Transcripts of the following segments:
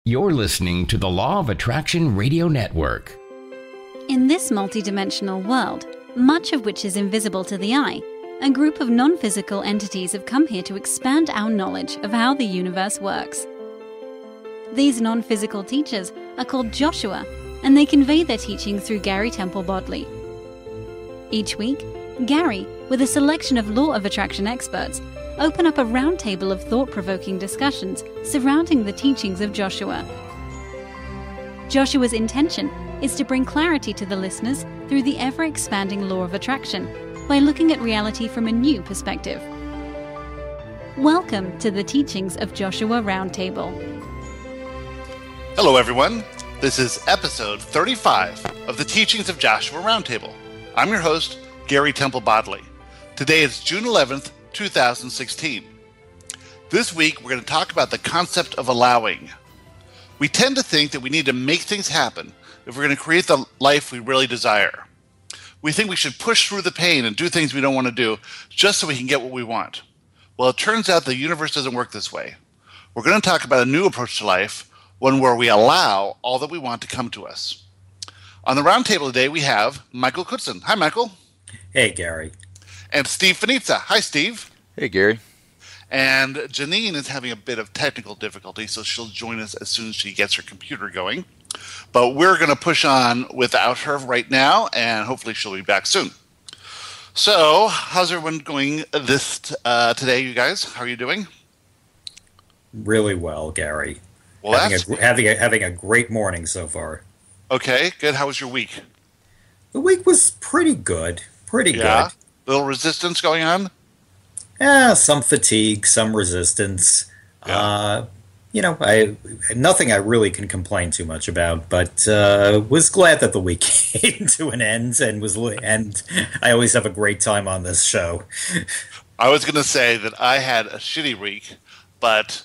You're listening to the Law of Attraction Radio Network. In this multidimensional world, much of which is invisible to the eye, a group of non-physical entities have come here to expand our knowledge of how the universe works. These non-physical teachers are called Joshua, and they convey their teaching through Gary Temple Bodley. Each week, Gary, with a selection of Law of Attraction experts, open up a roundtable of thought-provoking discussions surrounding the teachings of Joshua. Joshua's intention is to bring clarity to the listeners through the ever-expanding Law of Attraction by looking at reality from a new perspective. Welcome to the teachings of Joshua Roundtable. Hello, everyone. This is episode 35 of the Teachings of Joshua Roundtable. I'm your host, Gary Temple Bodley. Today is June 11th, 2016. This week, we're going to talk about the concept of allowing. We tend to think that we need to make things happen if we're going to create the life we really desire. We think we should push through the pain and do things we don't want to do just so we can get what we want. Well, it turns out the universe doesn't work this way. We're going to talk about a new approach to life, one where we allow all that we want to come to us. On the roundtable today, we have Michael Kutzen. Hi, Michael. Hey, Gary. And Steve Finizza. Hi, Steve. Hey, Gary. And Janine is having a bit of technical difficulty, so she'll join us as soon as she gets her computer going. But we're going to push on without her right now, and hopefully she'll be back soon. So, how's everyone going today, you guys? How are you doing? Really well, Gary. Well, having a great morning so far. Okay, good. How was your week? The week was pretty good. Good. Little resistance going on? Yeah, some fatigue, some resistance. Yeah. Nothing I really can complain too much about, but was glad that the week came to an end, and I always have a great time on this show. I was going to say that I had a shitty week, but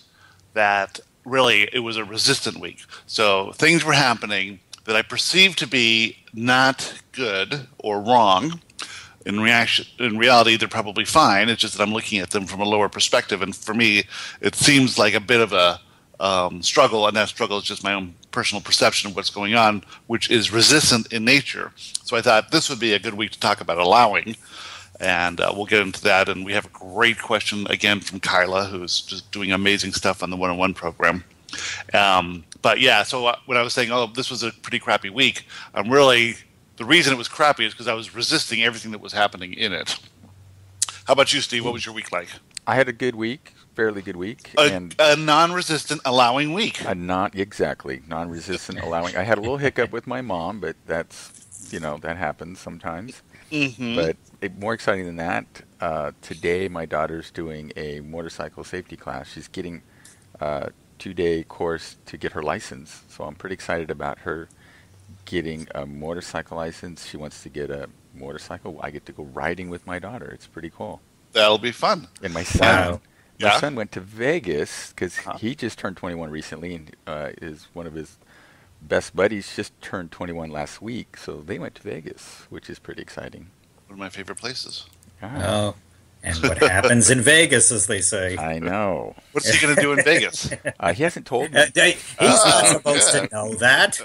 that really it was a resistant week. So things were happening that I perceived to be not good or wrong. In reality, they're probably fine. It's just that I'm looking at them from a lower perspective, and for me, it seems like a bit of a struggle, and that struggle is just my own personal perception of what's going on, which is resistant in nature. So I thought this would be a good week to talk about allowing, and we'll get into that. And we have a great question again from Kyla, who's just doing amazing stuff on the one-on-one program. But yeah, so when I was saying, oh, this was a pretty crappy week, the reason it was crappy is because I was resisting everything that was happening in it. How about you, Steve? What was your week like? I had a good week, fairly good week. A non-resistant allowing week. Non-resistant allowing. I had a little hiccup with my mom, but that happens sometimes. Mm-hmm. But more exciting than that, today my daughter's doing a motorcycle safety class. She's getting a 2-day course to get her license, so I'm pretty excited about her getting a motorcycle license. She wants to get a motorcycle. I get to go riding with my daughter. It's pretty cool. That'll be fun. And my son went to Vegas because he just turned 21 recently, and is one of his best buddies just turned 21 last week. So they went to Vegas, which is pretty exciting. One of my favorite places. Oh, and what happens in Vegas, as they say. I know. What's he going to do in Vegas? He hasn't told me. He's not supposed to know that.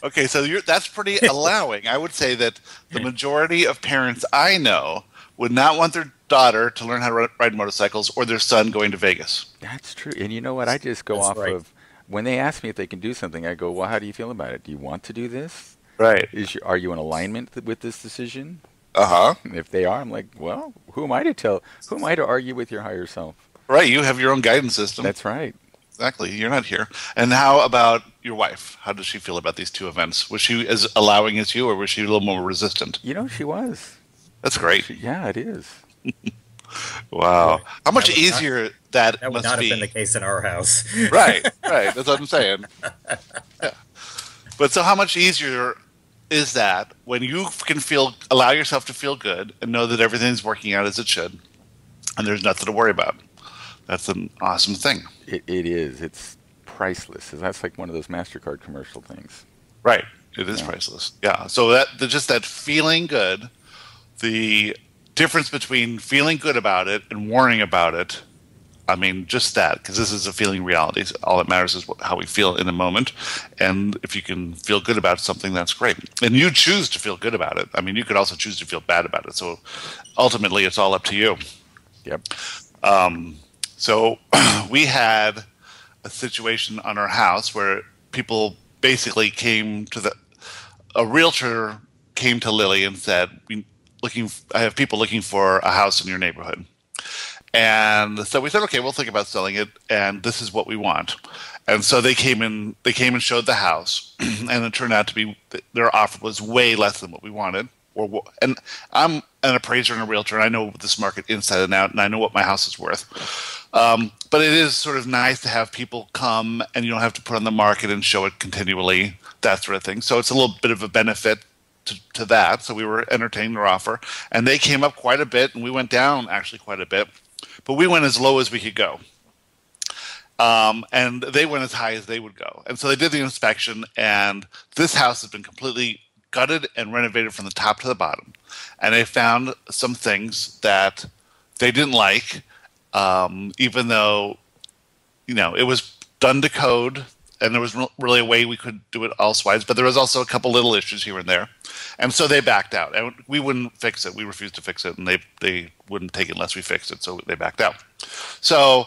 Okay, so that's pretty allowing. I would say that the majority of parents I know would not want their daughter to learn how to ride motorcycles or their son going to Vegas. That's true. And you know what? I just go off of, when they ask me if they can do something, I go, well, how do you feel about it? Do you want to do this? Right. Are you in alignment with this decision? Uh-huh. And if they are, I'm like, well, who am I to tell? Who am I to argue with your higher self? Right. You have your own guidance system. That's right. Exactly. You're not here. And how about your wife? How does she feel about these two events? Was she as allowing as you, or was she a little more resistant? She was. That's great. Yeah, it is. Wow. How much easier that must be. That would not have been the case in our house. Right. That's what I'm saying. Yeah. But so how much easier is that when you can allow yourself to feel good and know that everything's working out as it should, and there's nothing to worry about? That's an awesome thing. It is. It's priceless. That's like one of those MasterCard commercial things. Right. It is priceless. Yeah. So just that feeling good, the difference between feeling good about it and worrying about it I mean, just that, because this is a feeling reality. All that matters is how we feel in a moment. And if you can feel good about something, that's great. And you choose to feel good about it. I mean, you could also choose to feel bad about it. So ultimately, it's all up to you. Yep. So we had a situation on our house where people basically a realtor came to Lily and said, I have people looking for a house in your neighborhood. And so we said, okay, we'll think about selling it, and this is what we want. And so they came and showed the house, and it turned out to be their offer was way less than what we wanted. And I'm an appraiser and a realtor, and I know this market inside and out, and I know what my house is worth. But it is sort of nice to have people come, and you don't have to put on the market and show it continually, that sort of thing. So it's a little bit of a benefit to that. So we were entertaining their offer, and they came up quite a bit, and we went down actually quite a bit. But we went as low as we could go. And they went as high as they would go. And so they did the inspection, and this house has been completely gutted and renovated from the top to the bottom. And they found some things that they didn't like, even though, it was done to code, and there was really a way we could do it elsewise. But there was also a couple little issues here and there. And so they backed out. And we wouldn't fix it. We refused to fix it, and they wouldn't take it unless we fixed it. So they backed out. So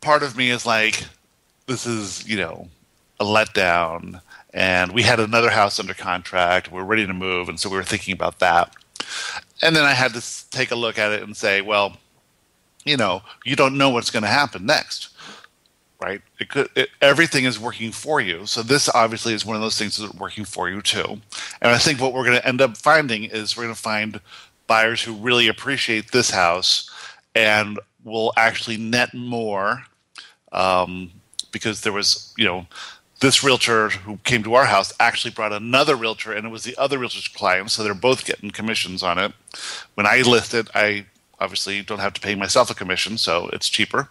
part of me is like, this is, a letdown. And we had another house under contract. We're ready to move. And so we were thinking about that. And then I had to take a look at it and say, well, you don't know what's going to happen next. Right? Everything is working for you. So this obviously is one of those things that's working for you too. And I think what we're going to end up finding is we're going to find buyers who really appreciate this house and will actually net more, because there was, this realtor who came to our house actually brought another realtor, and it was the other realtor's client. So they're both getting commissions on it. When I list it, I obviously don't have to pay myself a commission, so it's cheaper.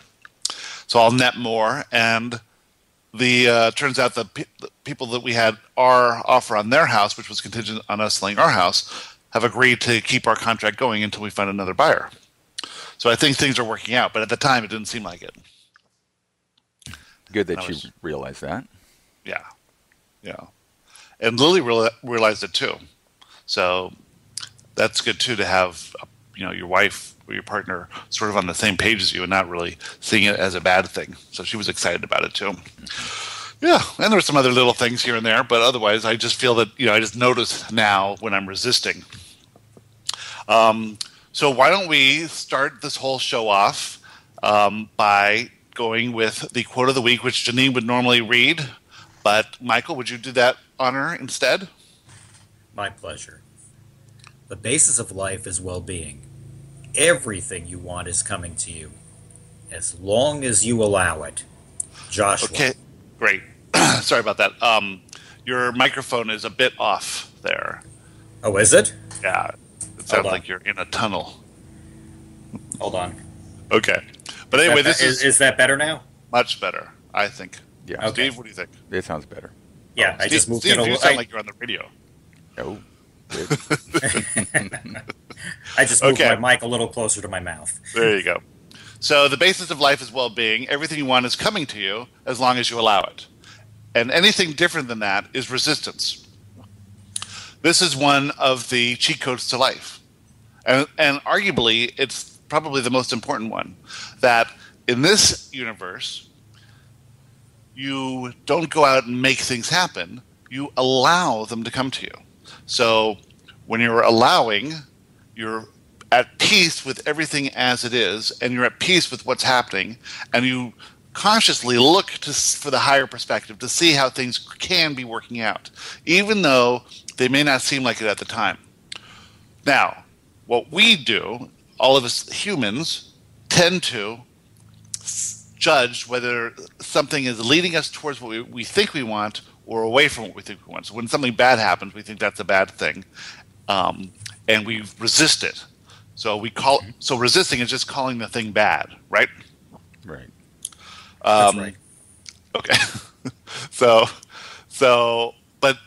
So I'll net more, and turns out the people that we had our offer on their house, which was contingent on us selling our house, have agreed to keep our contract going until we find another buyer. So I think things are working out, but at the time it didn't seem like it. Good that you realized that. Yeah. And Lily realized it too. So that's good too, to have your wife or your partner sort of on the same page as you and not really seeing it as a bad thing. So she was excited about it too. Yeah, and there were some other little things here and there, but otherwise I just feel that, I just notice now when I'm resisting. So why don't we start this whole show off by going with the quote of the week, which Janine would normally read. But Michael, would you do that honor instead? My pleasure. The basis of life is well-being. Everything you want is coming to you, as long as you allow it. Joshua. Okay, great. Sorry about that. Your microphone is a bit off there. Oh, is it? Yeah. It sounds like you're in a tunnel. Hold on. Okay. But anyway, this is that better now? Much better, I think. Yeah. Okay. Steve, what do you think? It sounds better. Yeah, I just moved Steve, it a little. you sound like you're on the radio. Oh. I just moved my mic a little closer to my mouth. There you go. So the basis of life is well-being. Everything you want is coming to you as long as you allow it. And anything different than that is resistance. This is one of the cheat codes to life. And arguably, it's probably the most important one. That in this universe, you don't go out and make things happen. You allow them to come to you. So when you're allowing, you're at peace with everything as it is, and you're at peace with what's happening, and you consciously look for the higher perspective to see how things can be working out, even though they may not seem like it at the time. Now, what we do, all of us humans, tend to judge whether something is leading us towards what we think we want or away from what we think we want. So when something bad happens, we think that's a bad thing, and we resist it. So resisting is just calling the thing bad, right? Right. That's right. Okay. But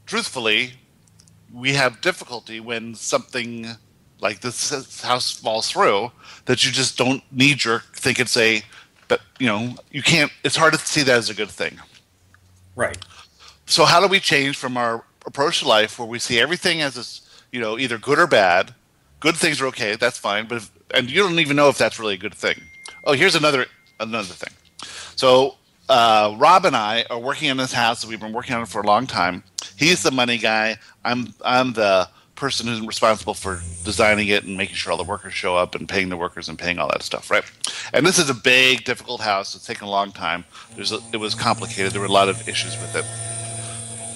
truthfully, we have difficulty when something like this house falls through, that you just don't knee-jerk think it's but you can't. It's hard to see that as a good thing. Right. So how do we change from our approach to life, where we see everything as this, either good or bad? Good things are okay, that's fine, and you don't even know if that's really a good thing. Oh, here's another thing. So Rob and I are working on this house. We've been working on it for a long time. He's the money guy. I'm the person who's responsible for designing it and making sure all the workers show up and paying the workers and paying all that stuff, right? And this is a big, difficult house. It's taken a long time. It was complicated. There were a lot of issues with it.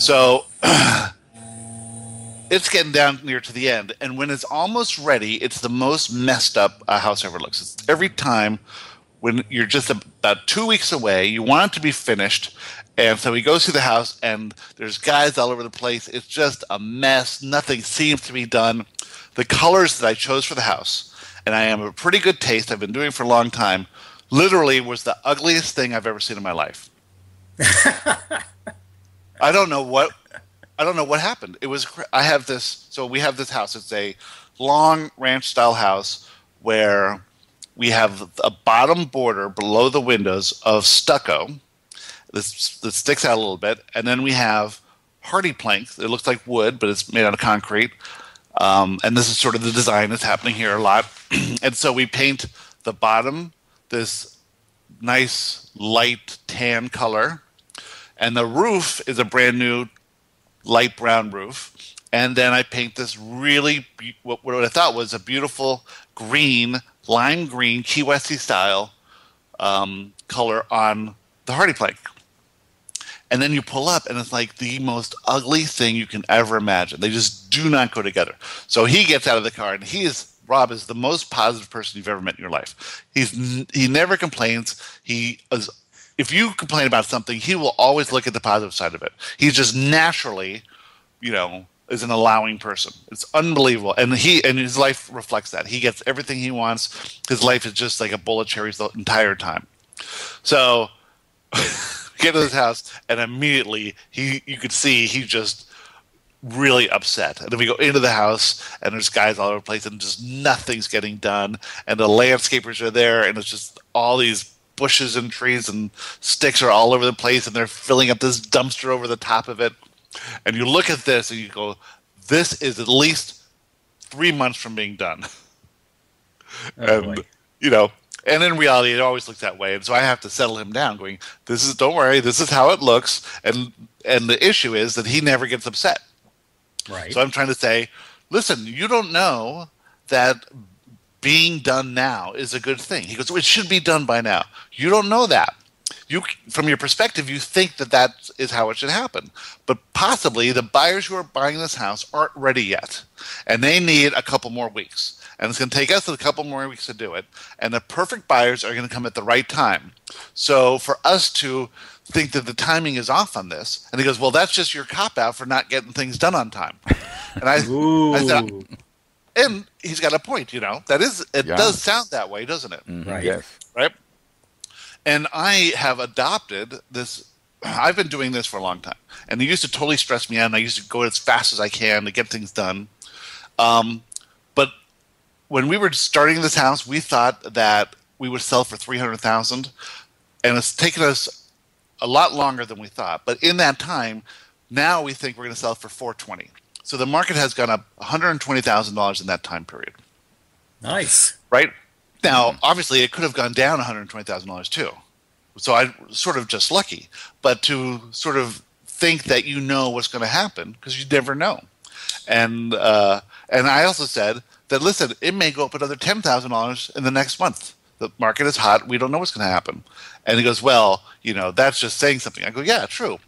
So it's getting down near to the end, and when it's almost ready, it's the most messed up a house ever looks. It's every time when you're just about 2 weeks away, you want it to be finished, and so he goes through the house, and there's guys all over the place. It's just a mess. Nothing seems to be done. The colors that I chose for the house, and I am a pretty good taste, I've been doing it for a long time, literally was the ugliest thing I've ever seen in my life. I don't know what happened. It was. I have this. So we have this house. It's a long ranch-style house where we have a bottom border below the windows of stucco that sticks out a little bit, and then we have hardy plank. It looks like wood, but it's made out of concrete. And this is sort of the design that's happening here a lot. And so we paint the bottom this nice light tan color, and the roof is a brand new light brown roof. And then I paint this really what I thought was a beautiful green, lime green, Key Westy style color on the hardy plank. And then you pull up, and it's like the most ugly thing you can ever imagine. They just do not go together. So he gets out of the car, and Rob is the most positive person you've ever met in your life. He never complains. If you complain about something, he will always look at the positive side of it. He's just naturally, is an allowing person. It's unbelievable. And his life reflects that. He gets everything he wants. His life is just like a bowl of cherries the entire time. So get to this house, and immediately you could see he's just really upset. And then we go into the house, and there's guys all over the place, and just nothing's getting done. And the landscapers are there, and it's just all these bushes and trees and sticks are all over the place, and they're filling up this dumpster over the top of it. And you look at this, and you go, this is at least 3 months from being done. Oh, and, and in reality, it always looks that way. And so I have to settle him down, going, don't worry, this is how it looks. And the issue is that he never gets upset. Right. So I'm trying to say, listen, you don't know that being done now is a good thing. He goes, it should be done by now. You don't know that. From your perspective, you think that is how it should happen. But possibly the buyers who are buying this house aren't ready yet. And they need a couple more weeks. And it's going to take us a couple more weeks to do it. And the perfect buyers are going to come at the right time. So for us to think that the timing is off on this, and he goes, well, that's just your cop-out for not getting things done on time. And I said, and he's got a point, does sound that way, doesn't it? Mm-hmm. Right. Yes. Right? And I have adopted this. I've been doing this for a long time. And it used to totally stress me out, and I used to go as fast as I can to get things done. But when we were starting this house, we thought that we would sell for $300,000, and it's taken us a lot longer than we thought. But in that time, now we think we're going to sell for $420,000. So the market has gone up $120,000 in that time period. Nice. Right? Now, obviously, it could have gone down $120,000 too. So I'm sort of just lucky. But to sort of think that you know what's going to happen, because you never know. And I also said that, listen, it may go up another $10,000 in the next month. The market is hot. We don't know what's going to happen. And he goes, well, that's just saying something. I go, yeah, true.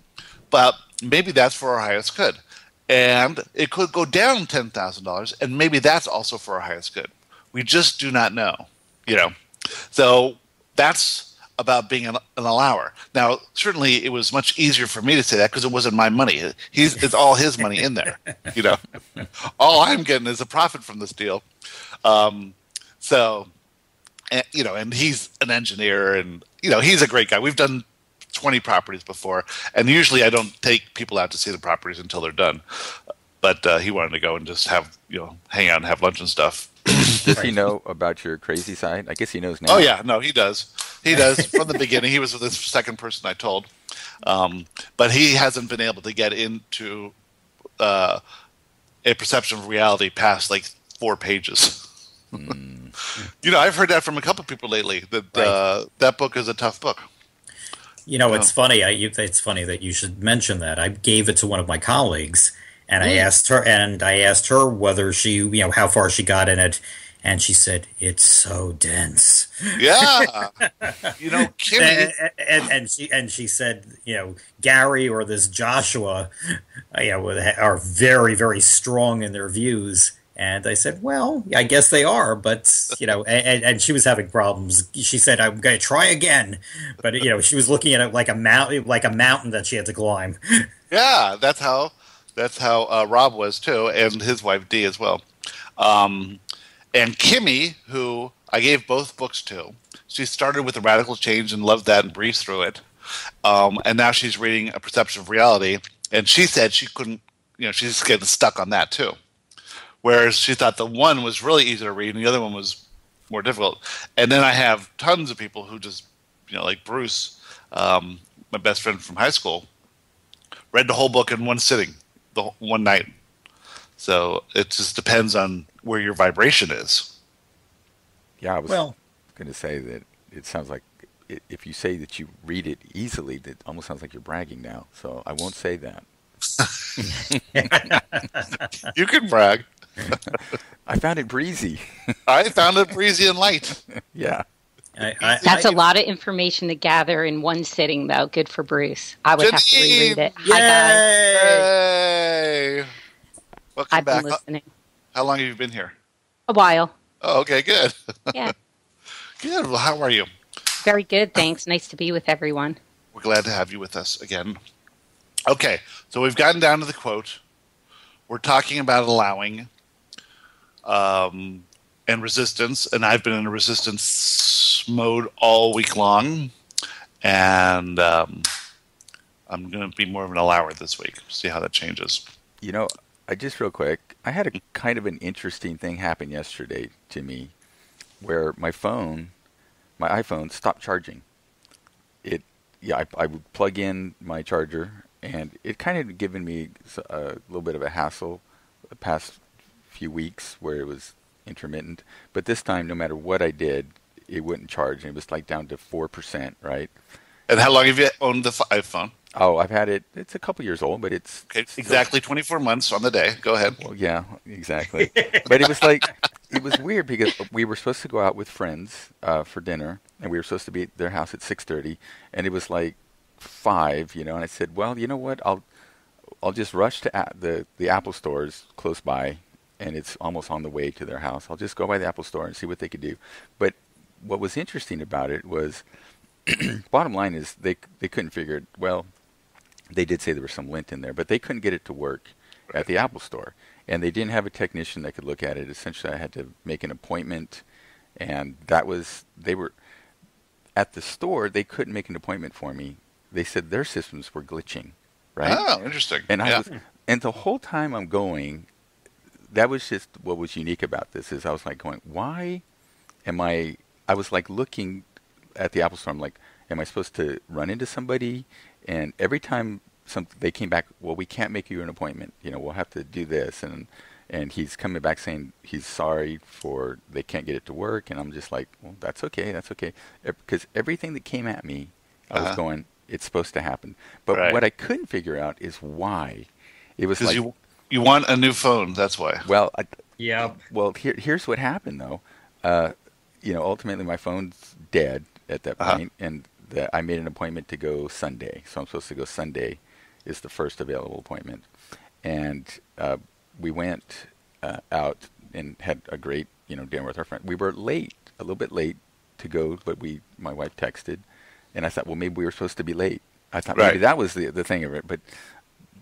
But maybe that's for our highest good. And it could go down $10,000, and maybe that's also for our highest good. We just do not know, So that's about being an allower. Now, certainly it was much easier for me to say that because it wasn't my money. It's all his money in there, All I'm getting is a profit from this deal. And he's an engineer, and, he's a great guy. We've done 20 properties before, and usually I don't take people out to see the properties until they're done. but he wanted to go and just have hang out and have lunch and stuff. Does he know about your crazy side? I guess he knows now. Oh yeah, no, he does. He does from the beginning. He was the second person I told, but he hasn't been able to get into a perception of reality past like 4 pages. I've heard that from a couple of people lately. That that book is a tough book. It's funny. It's funny that you should mention that. I gave it to one of my colleagues, and I asked her whether she, how far she got in it, and she said it's so dense. Yeah, Kimmy, and she said, Gary or this Joshua, are very, very strong in their views. And I said, well, I guess they are, but, and she was having problems. She said, I'm going to try again. But, she was looking at it like a mountain that she had to climb. Yeah, that's how Rob was, too, and his wife, Dee, as well. And Kimmy, who I gave both books to, she started with A Radical Change and loved that and breezed through it. And now she's reading A Perception of Reality. And she said she couldn't, she's getting stuck on that, too. Whereas she thought the one was really easy to read and the other one was more difficult. And then I have tons of people who just, like Bruce, my best friend from high school, read the whole book in one sitting, one night. So it just depends on where your vibration is. Yeah, I was going to say that it sounds like if you say that you read it easily, that almost sounds like you're bragging now. So I won't say that. You can brag. I found it breezy. I found it breezy and light. Yeah. That's a lot of information to gather in one sitting, though. Good for Bruce. I would have to reread it. Yay! Hi, guys. Hey! Welcome I've back. been listening. How long have you been here? A while. Oh, okay, good. Yeah. Good. Well, how are you? Very good, thanks. Nice to be with everyone. We're glad to have you with us again. Okay, so we've gotten down to the quote. We're talking about allowing and resistance, and I've been in a resistance mode all week long, and I'm going to be more of an allower this week. See how that changes. I just real quick, I had a kind of an interesting thing happen yesterday to me, where my iPhone stopped charging. I would plug in my charger, and it kind of given me a little bit of a hassle the past few weeks where it was intermittent. But this time, no matter what I did, it wouldn't charge, and it was like down to 4%, right? And how long have you owned the iPhone? Oh, I've had it. It's a couple years old, but it's exactly 24 months on the day. Go ahead. Well, yeah, exactly. But it was weird because we were supposed to go out with friends for dinner, and we were supposed to be at their house at 6:30, and it was like 5, and I said, well, you know what? I'll just rush to the Apple stores close by, and it's almost on the way to their house. I'll just go by the Apple store and see what they could do. But what was interesting about it was, bottom line is they couldn't figure it. Well, they did say there was some lint in there, but they couldn't get it to work at the Apple store. And they didn't have a technician that could look at it. Essentially, I had to make an appointment, and they were at the store. They couldn't make an appointment for me. They said their systems were glitching, right? Oh, interesting. And and the whole time I'm going, that was just what was unique about this is I was like going, why am I was like looking at the Apple store. I'm like, am I supposed to run into somebody? And every time they came back, well, we can't make you an appointment. We'll have to do this. And he's coming back saying he's sorry they can't get it to work. And I'm just like, well, that's okay. Because everything that came at me, I was going, it's supposed to happen. But what I couldn't figure out is why. It was like you want a new phone. That's why. Well, yeah. Well, here's what happened though. Ultimately my phone's dead at that point, and I made an appointment to go Sunday. So I'm supposed to go Sunday is the first available appointment. And we went out and had a great, dinner with our friend. We were late, a little bit late to go, but my wife texted, and I thought, well, maybe we were supposed to be late. I thought maybe that was the thing of it, but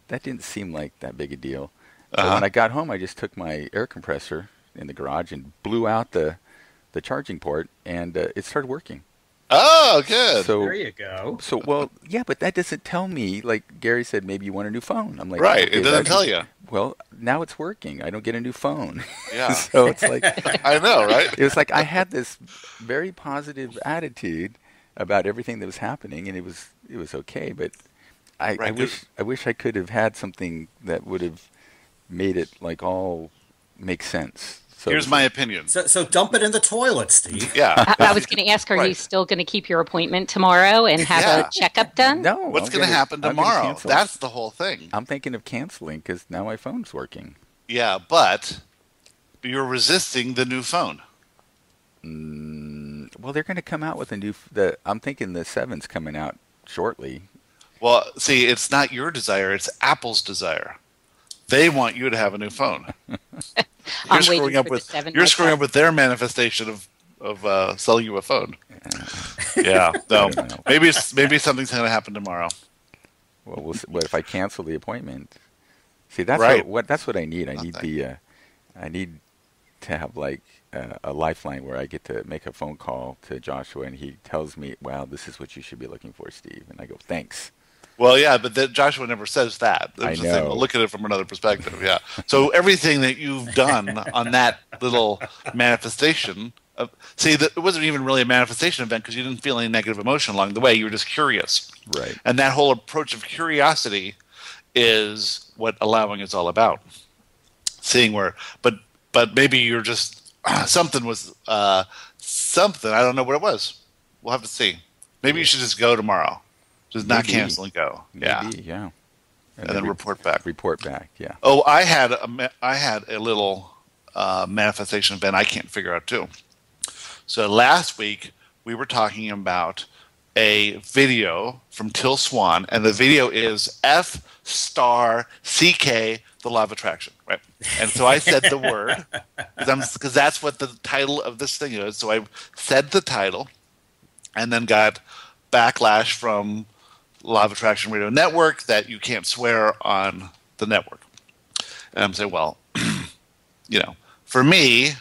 that didn't seem like that big a deal. So when I got home, I just took my air compressor in the garage and blew out the charging port, and it started working. Oh, good. So, there you go. So, well, yeah, but that doesn't tell me, like Gary said, maybe you want a new phone. I'm like, right, okay, it doesn't tell you. Well, now it's working. I don't get a new phone. Yeah. So it's like I know, right? it was like I had this very positive attitude about everything that was happening, and it was okay. But I wish I could have had something that would have made it like all make sense. So here's my opinion. So dump it in the toilet, Steve. Yeah. I was going to ask, are you still going to keep your appointment tomorrow and have a checkup done? No. What's going to happen tomorrow? That's the whole thing. I'm thinking of canceling because now my phone's working. Yeah, but you're resisting the new phone. Well, they're going to come out with a new. I'm thinking the 7's coming out shortly. Well, see, it's not your desire; it's Apple's desire. They want you to have a new phone. You're screwing up with their manifestation of selling you a phone. Yeah, no, maybe something's going to happen tomorrow. Well, what if I cancel the appointment? See, that's right. That's what I need. I need to have like a lifeline where I get to make a phone call to Joshua and he tells me, "Wow, this is what you should be looking for, Steve," and I go, "Thanks." Well, yeah, but Joshua never says that. I know. Look at it from another perspective, yeah. So everything that you've done on that little manifestation, it wasn't even really a manifestation event because you didn't feel any negative emotion along the way. You were just curious. Right. And that whole approach of curiosity is what allowing is all about. Seeing where, but maybe you're just, something was, something, I don't know what it was. We'll have to see. Maybe you should just go tomorrow. Just not cancel and go. Maybe, yeah. And then report back. Report back, yeah. Oh, I had a little manifestation event I can't figure out too. So last week we were talking about a video from Till Swan, and the video is F***, the law of attraction, right? And so I said the word because that's what the title of this thing is. So I said the title, and then got backlash from Law of Attraction Radio Network that you can't swear on the network. And I'm saying, well, for me,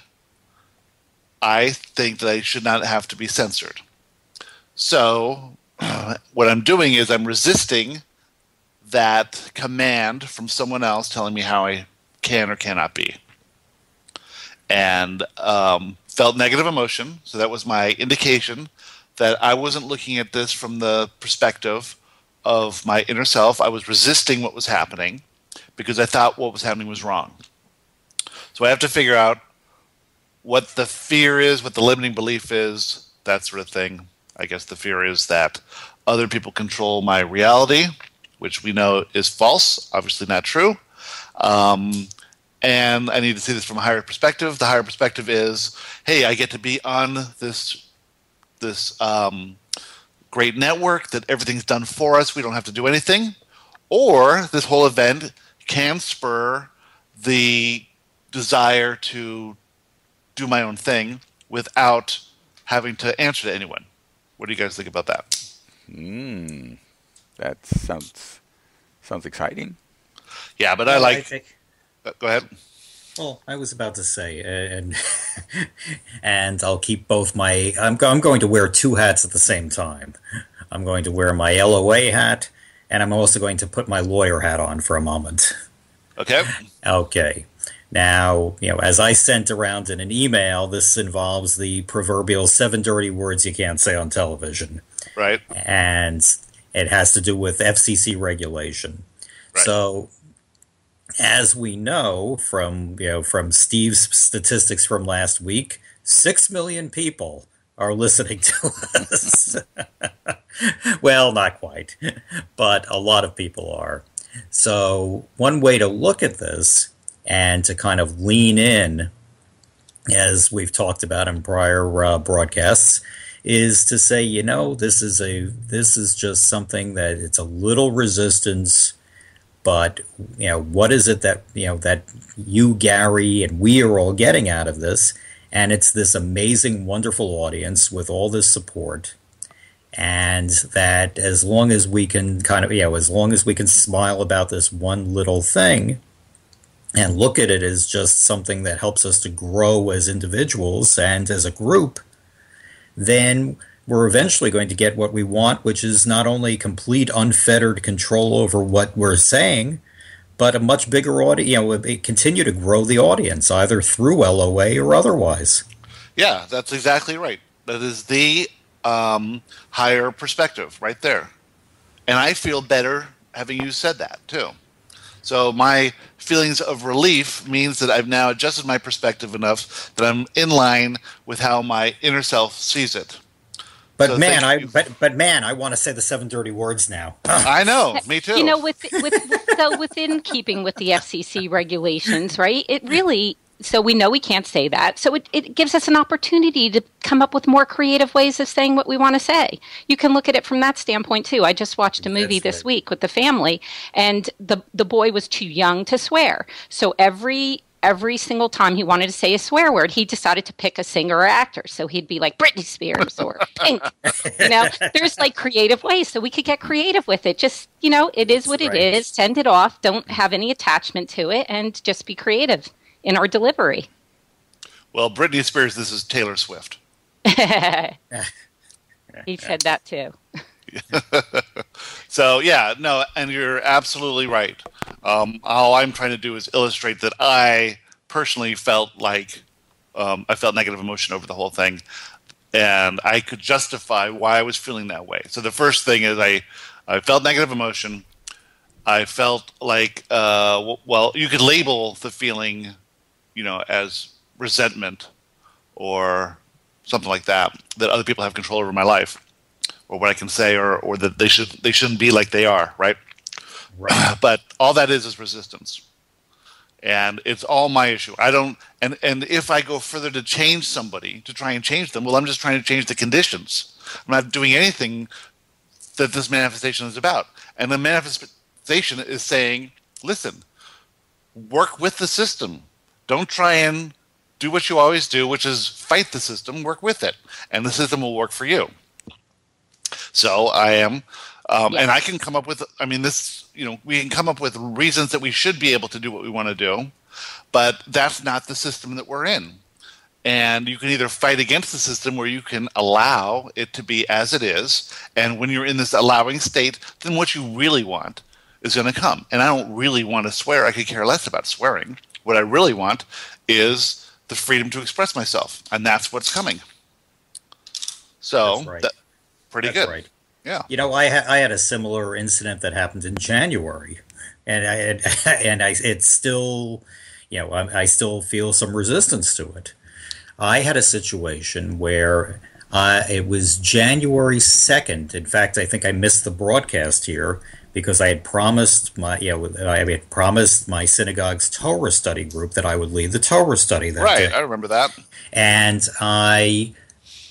I think that I should not have to be censored. So what I'm doing is I'm resisting that command from someone else telling me how I can or cannot be. And felt negative emotion. So that was my indication that I wasn't looking at this from the perspective of my inner self. I was resisting what was happening because I thought what was happening was wrong. So I have to figure out what the fear is, what the limiting belief is, that sort of thing. I guess the fear is that other people control my reality, which we know is false, obviously not true. And I need to see this from a higher perspective. The higher perspective is, hey, I get to be on this great network that everything's done for us. We don't have to do anything. Or this whole event can spur the desire to do my own thing without having to answer to anyone. What do you guys think about that? That sounds exciting. Yeah, but go ahead. Well, I was about to say, and I'll keep both my. I'm going to wear two hats at the same time. I'm going to wear my LOA hat, and I'm also going to put my lawyer hat on for a moment. Okay. Okay. Now, as I sent around in an email, this involves the proverbial 7 dirty words you can't say on television. Right. And it has to do with FCC regulation. Right. So, as we know from Steve's statistics from last week, 6 million people are listening to us. Well, not quite, but a lot of people are. So one way to look at this and to kind of lean in, as we've talked about in prior broadcasts, is to say, this is just something that it's a little resistance. But what is it that that you, Gary, and we are all getting out of this? And it's this amazing, wonderful audience with all this support, and that as long as we can as long as we can smile about this one little thing, and look at it as just something that helps us to grow as individuals and as a group, then we're eventually going to get what we want, which is not only complete unfettered control over what we're saying, but a much bigger audience. It continue to grow the audience either through LOA or otherwise. Yeah, that's exactly right. That is the higher perspective right there. And I feel better having you said that, too. So my feelings of relief means that I've now adjusted my perspective enough that I'm in line with how my inner self sees it. But so man, I want to say the 7 dirty words now. I know, me too. So within keeping with the FCC regulations, right? It really. So we know we can't say that. So it gives us an opportunity to come up with more creative ways of saying what we want to say. You can look at it from that standpoint, too. I just watched a movie this week with the family, and the boy was too young to swear. So every single time he wanted to say a swear word, he decided to pick a singer or actor. So he'd be like Britney Spears or Pink. There's like creative ways. So we could get creative with it. Just, it is what it is. Send it off. Don't have any attachment to it, and just be creative in our delivery. Well, Britney Spears, this is Taylor Swift. He said that too. So, yeah, no, and you're absolutely right. All I'm trying to do is illustrate that I personally felt like I felt negative emotion over the whole thing, and I could justify why I was feeling that way. So the first thing is I felt negative emotion. I felt like, you could label the feeling as resentment or something like that other people have control over my life or what I can say or that they shouldn't be like they are, right? But all that is resistance. And it's all my issue. And if I go further to change somebody, to try and change them, well, I'm just trying to change the conditions. I'm not doing anything that this manifestation is about. And the manifestation is saying, listen, work with the system. Don't try and do what you always do, which is fight the system, work with it. And the system will work for you. So I am, and I can come up with, we can come up with reasons that we should be able to do what we want to do, but that's not the system that we're in. And you can either fight against the system where you can allow it to be as it is, and when you're in this allowing state, then what you really want is going to come. And I don't really want to swear. I could care less about swearing. What I really want is the freedom to express myself, and that's what's coming. So, that's right. Pretty that's good. Right. Yeah. I had a similar incident that happened in January, and it's still, I still feel some resistance to it. I had a situation where it was January 2nd. In fact, I think I missed the broadcast here because I had promised my synagogue's Torah study group that I would lead the Torah study that day. Right, I remember that. And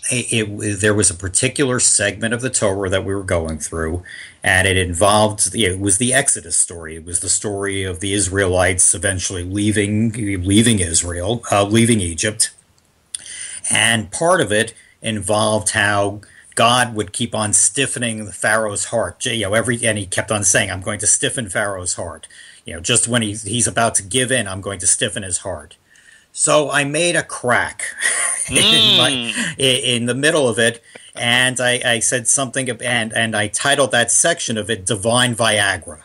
there was a particular segment of the Torah that we were going through, and it involved, it was the Exodus story. It was the story of the Israelites eventually leaving Israel, leaving Egypt. And part of it involved how God would keep on stiffening the Pharaoh's heart. And he kept on saying, "I'm going to stiffen Pharaoh's heart." Just when he's about to give in, I'm going to stiffen his heart. So I made a crack in the middle of it, and I said something, and I titled that section of it "Divine Viagra,"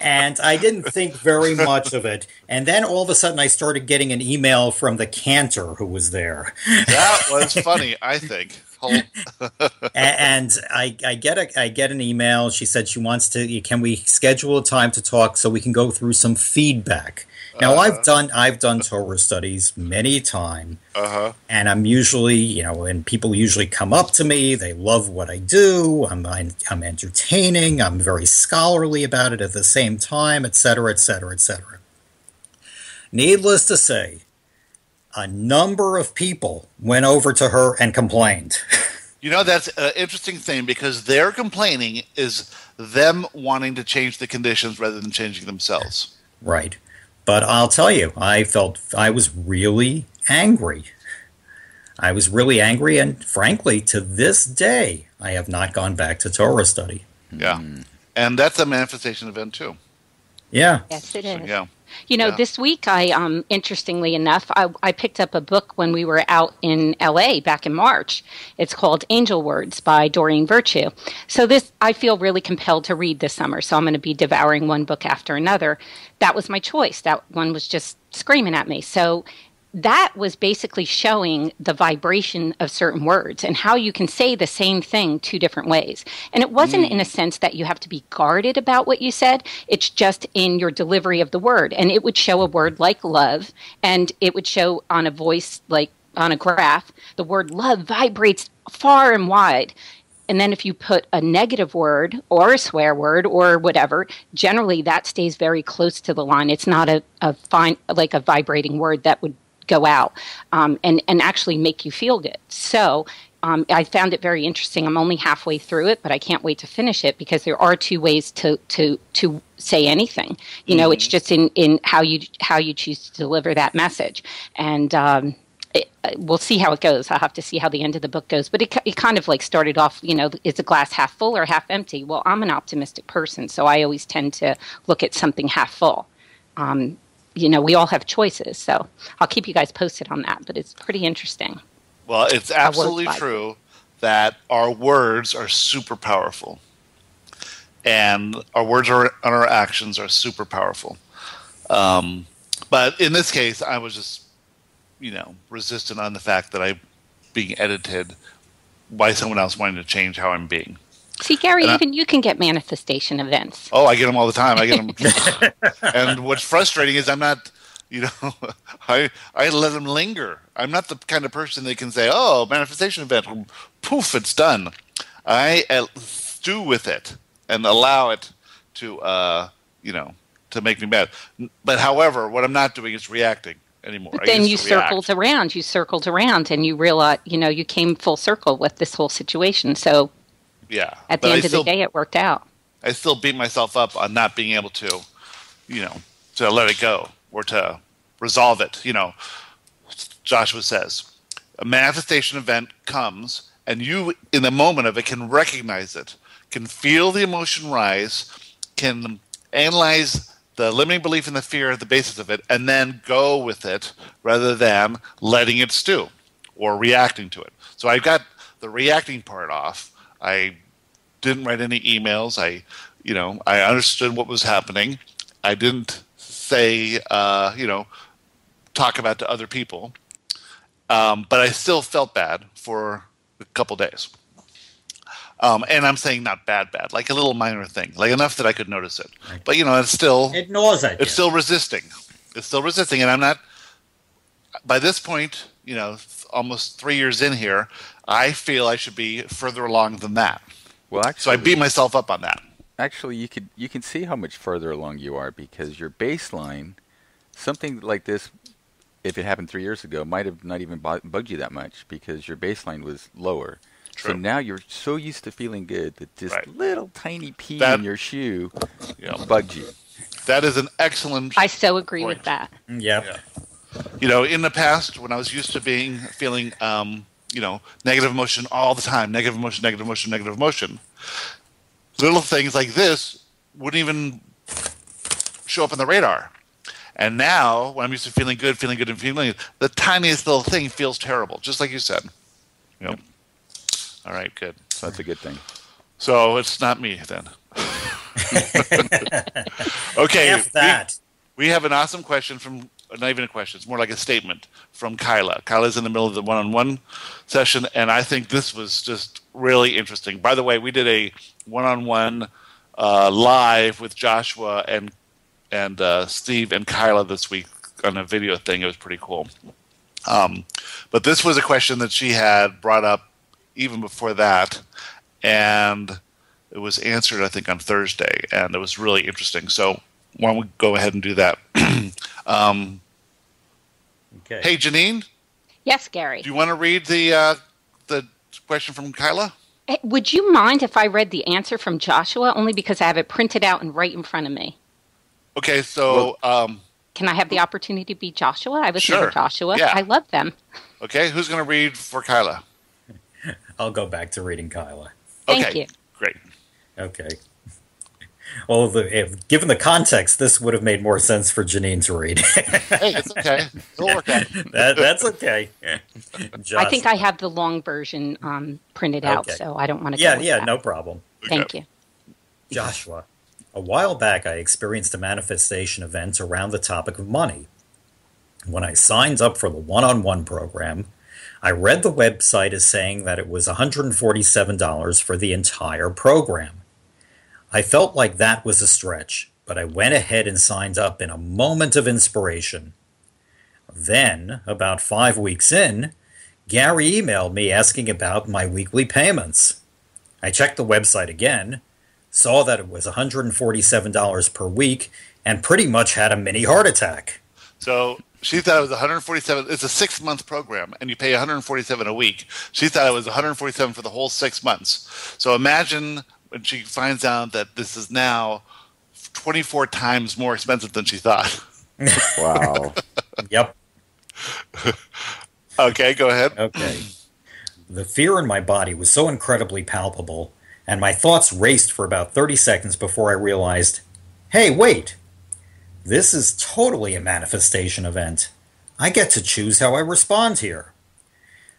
and I didn't think very much of it. And then all of a sudden I started getting an email from the cantor who was there. That was funny, I think. And I get an email. She said she wants to, can we schedule a time to talk so we can go through some feedback? Now, I've done Torah studies many times, and I'm usually, and people usually come up to me. They love what I do. I'm entertaining. I'm very scholarly about it at the same time, et cetera, et cetera, et cetera. Needless to say, a number of people went over to her and complained. That's an interesting thing because their complaining is them wanting to change the conditions rather than changing themselves. Right. But I'll tell you, I was really angry. I was really angry, and frankly, to this day, I have not gone back to Torah study. Yeah. And that's a manifestation event, too. Yeah. Yes, it is. So, yeah. This week, interestingly enough, I picked up a book when we were out in LA back in March. It's called Angel Words by Doreen Virtue. So this, I feel really compelled to read this summer. So I'm going to be devouring one book after another. That was my choice. That one was just screaming at me. So that was basically showing the vibration of certain words and how you can say the same thing two different ways. And it wasn't in a sense that you have to be guarded about what you said. It's just in your delivery of the word. And it would show a word like love, and it would show on a voice, like on a graph, the word love vibrates far and wide. And then if you put a negative word or a swear word or whatever, generally that stays very close to the line. It's not a fine, like a vibrating word that would go out and actually make you feel good. So I found it very interesting. I'm only halfway through it, but I can't wait to finish it because there are two ways to say anything. It's just in how you choose to deliver that message. And we'll see how it goes. I'll have to see how the end of the book goes. But it kind of like started off, is the glass half full or half empty? Well, I'm an optimistic person, so I always tend to look at something half full. We all have choices, so I'll keep you guys posted on that, but it's pretty interesting. Well, it's absolutely true that our words are super powerful, and our words and our actions are super powerful. But in this case, I was just, resistant on the fact that I'm being edited by someone else wanting to change how I'm being. See, Gary, even you can get manifestation events. Oh, I get them all the time. I get them. And what's frustrating is I'm not, I let them linger. I'm not the kind of person that can say, oh, manifestation event, poof, it's done. I stew with it and allow it to, to make me mad. But however, what I'm not doing is reacting anymore. But then you circled around and you realized, you came full circle with this whole situation. So yeah, at the end of the day, it worked out. I still beat myself up on not being able to, to let it go or to resolve it. Joshua says, a manifestation event comes and you, in the moment of it, can recognize it, can feel the emotion rise, can analyze the limiting belief and the fear at the basis of it, and then go with it rather than letting it stew or reacting to it. So I got the reacting part off. I didn't write any emails. I understood what was happening. I didn't say, talk about to other people. But I still felt bad for a couple days. And I'm saying not bad, like a little minor thing, like enough that I could notice it. But, it's still... It gnaws at you. It's still resisting. And I'm not... By this point, almost 3 years in here, I feel I should be further along than that. Well, actually, so I beat myself up on that. Actually, you can see how much further along you are because your baseline, something like this, if it happened 3 years ago, might have not even bugged you that much because your baseline was lower. True. So now you're so used to feeling good that this little tiny pea in your shoe bugged you. That is an excellent I so agree point. with that. Yep. Yeah. In the past, when I was used to feeling negative emotion all the time, negative emotion, little things like this wouldn't even show up on the radar. And now, when I'm used to feeling good, the tiniest little thing feels terrible, just like you said. Yep. All right, good. So that's a good thing. So it's not me then. Okay. F that. We have an awesome question from, not even a question, it's more like a statement from Kyla. Kyla's in the middle of the one-on-one session, and I think this was just really interesting. By the way, we did a one-on-one live with Joshua and Steve and Kyla this week on a video thing. It was pretty cool. But this was a question that she had brought up even before that, and it was answered, I think, on Thursday, and it was really interesting. So why don't we go ahead and do that? Okay. Hey, Janine? Yes, Gary. Do you want to read the question from Kyla? Would you mind if I read the answer from Joshua, only because I have it printed out and right in front of me? Okay, so... can I have the opportunity to be Joshua? I was sure. never Joshua. Yeah. I love them. Okay, who's going to read for Kyla? I'll go back to reading Kyla. Thank you. Great. Okay. Well, given the context, this would have made more sense for Janine to read. Hey, it's okay. It'll work out. That's okay. I think I have the long version printed out, so I don't want to. Yeah, no problem. Thank you. Joshua, a while back I experienced a manifestation event around the topic of money. When I signed up for the one-on-one program, I read the website as saying that it was $147 for the entire program. I felt like that was a stretch, but I went ahead and signed up in a moment of inspiration. Then, about 5 weeks in, Gary emailed me asking about my weekly payments. I checked the website again, saw that it was $147 per week, and pretty much had a mini heart attack. So she thought it was 147. It's a 6-month program, and you pay 147 a week. She thought it was 147 for the whole 6 months. So imagine when she finds out that this is now 24 times more expensive than she thought. Wow. Yep. Okay, go ahead. Okay. The fear in my body was so incredibly palpable, and my thoughts raced for about 30 seconds before I realized, hey, wait. This is totally a manifestation event. I get to choose how I respond here.